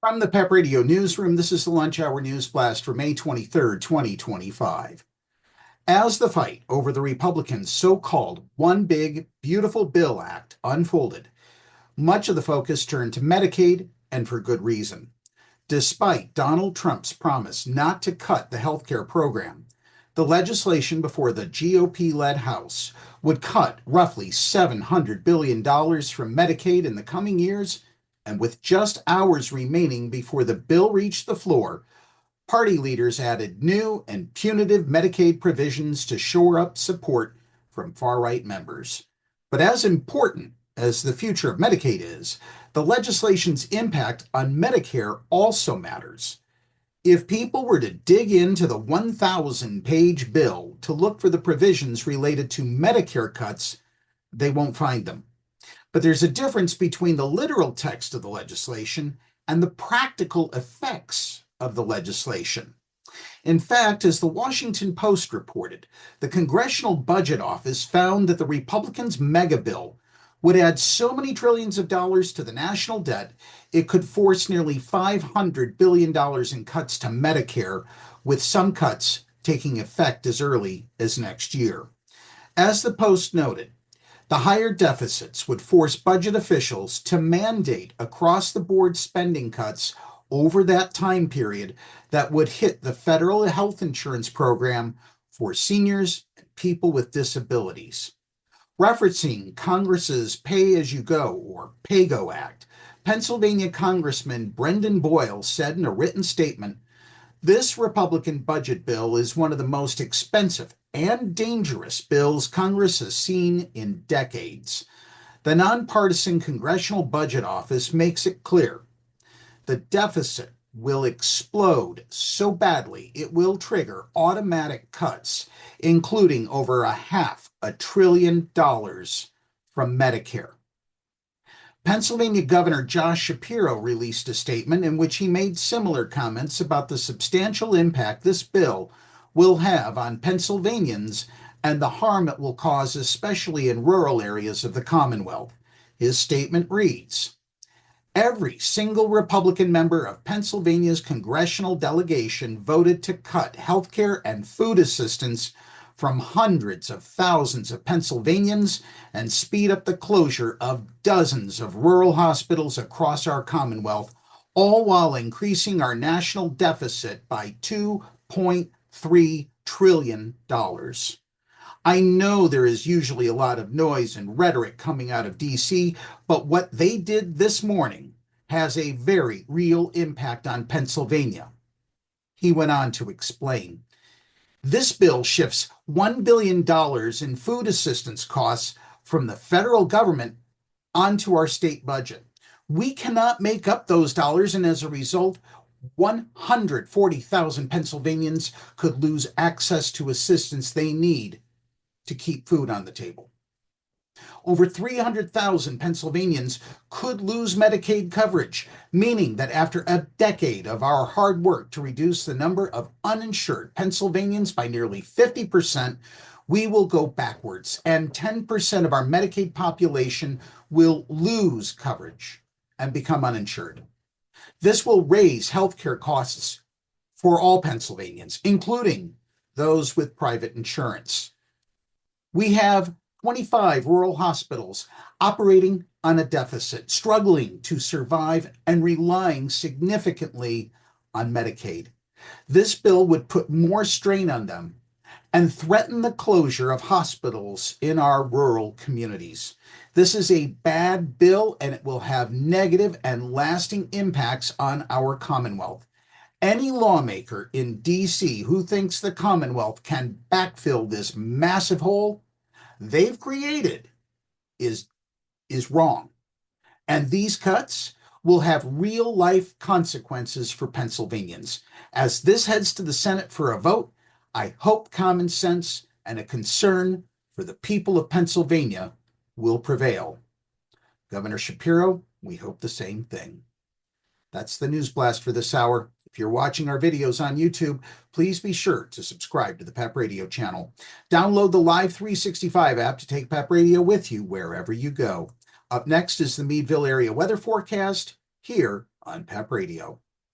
From the Pep Radio Newsroom, this is the Lunch Hour News Blast for May 23rd, 2025. As the fight over the Republicans' so-called One Big Beautiful Bill Act unfolded, much of the focus turned to Medicaid, and for good reason. Despite Donald Trump's promise not to cut the healthcare program, the legislation before the GOP-led House would cut roughly $700 billion from Medicaid in the coming years, and with just hours remaining before the bill reached the floor, party leaders added new and punitive Medicaid provisions to shore up support from far-right members. But as important as the future of Medicaid is, the legislation's impact on Medicare also matters. If people were to dig into the 1,000-page bill to look for the provisions related to Medicare cuts, they won't find them. But there's a difference between the literal text of the legislation and the practical effects of the legislation. In fact, as the Washington Post reported, the Congressional Budget Office found that the Republicans' mega bill would add so many trillions of dollars to the national debt, it could force nearly $500 billion in cuts to Medicare, with some cuts taking effect as early as next year. As the Post noted, the higher deficits would force budget officials to mandate across-the-board spending cuts over that time period that would hit the federal health insurance program for seniors and people with disabilities. Referencing Congress's Pay-As-You-Go or PAYGO Act, Pennsylvania Congressman Brendan Boyle said in a written statement, "This Republican budget bill is one of the most expensive and dangerous bills Congress has seen in decades." The nonpartisan Congressional Budget Office makes it clear the deficit will explode so badly it will trigger automatic cuts, including over $500 billion from Medicare. Pennsylvania Governor Josh Shapiro released a statement in which he made similar comments about the substantial impact this bill will have on Pennsylvanians and the harm it will cause, especially in rural areas of the Commonwealth. His statement reads, "Every single Republican member of Pennsylvania's congressional delegation voted to cut health care and food assistance from hundreds of thousands of Pennsylvanians and speed up the closure of dozens of rural hospitals across our Commonwealth, all while increasing our national deficit by $2.3 trillion. I know there is usually a lot of noise and rhetoric coming out of D.C., but what they did this morning has a very real impact on Pennsylvania." He went on to explain, "This bill shifts $1 billion in food assistance costs from the federal government onto our state budget. We cannot make up those dollars, and as a result, 140,000 Pennsylvanians could lose access to assistance they need to keep food on the table. Over 300,000 Pennsylvanians could lose Medicaid coverage, meaning that after a decade of our hard work to reduce the number of uninsured Pennsylvanians by nearly 50%, we will go backwards, and 10% of our Medicaid population will lose coverage and become uninsured. This will raise healthcare costs for all Pennsylvanians, including those with private insurance. We have 25 rural hospitals operating on a deficit, struggling to survive and relying significantly on Medicaid. This bill would put more strain on them and threaten the closure of hospitals in our rural communities. This is a bad bill, and it will have negative and lasting impacts on our Commonwealth. Any lawmaker in D.C. who thinks the Commonwealth can backfill this massive hole they've created is wrong. And these cuts will have real-life consequences for Pennsylvanians. As this heads to the Senate for a vote, I hope common sense and a concern for the people of Pennsylvania will prevail. Governor Shapiro, we hope the same thing." That's the News Blast for this hour. If you're watching our videos on YouTube, please be sure to subscribe to the Pep Radio channel. Download the Live 365 app to take Pep Radio with you wherever you go. Up next is the Meadville area weather forecast here on PEP Radio.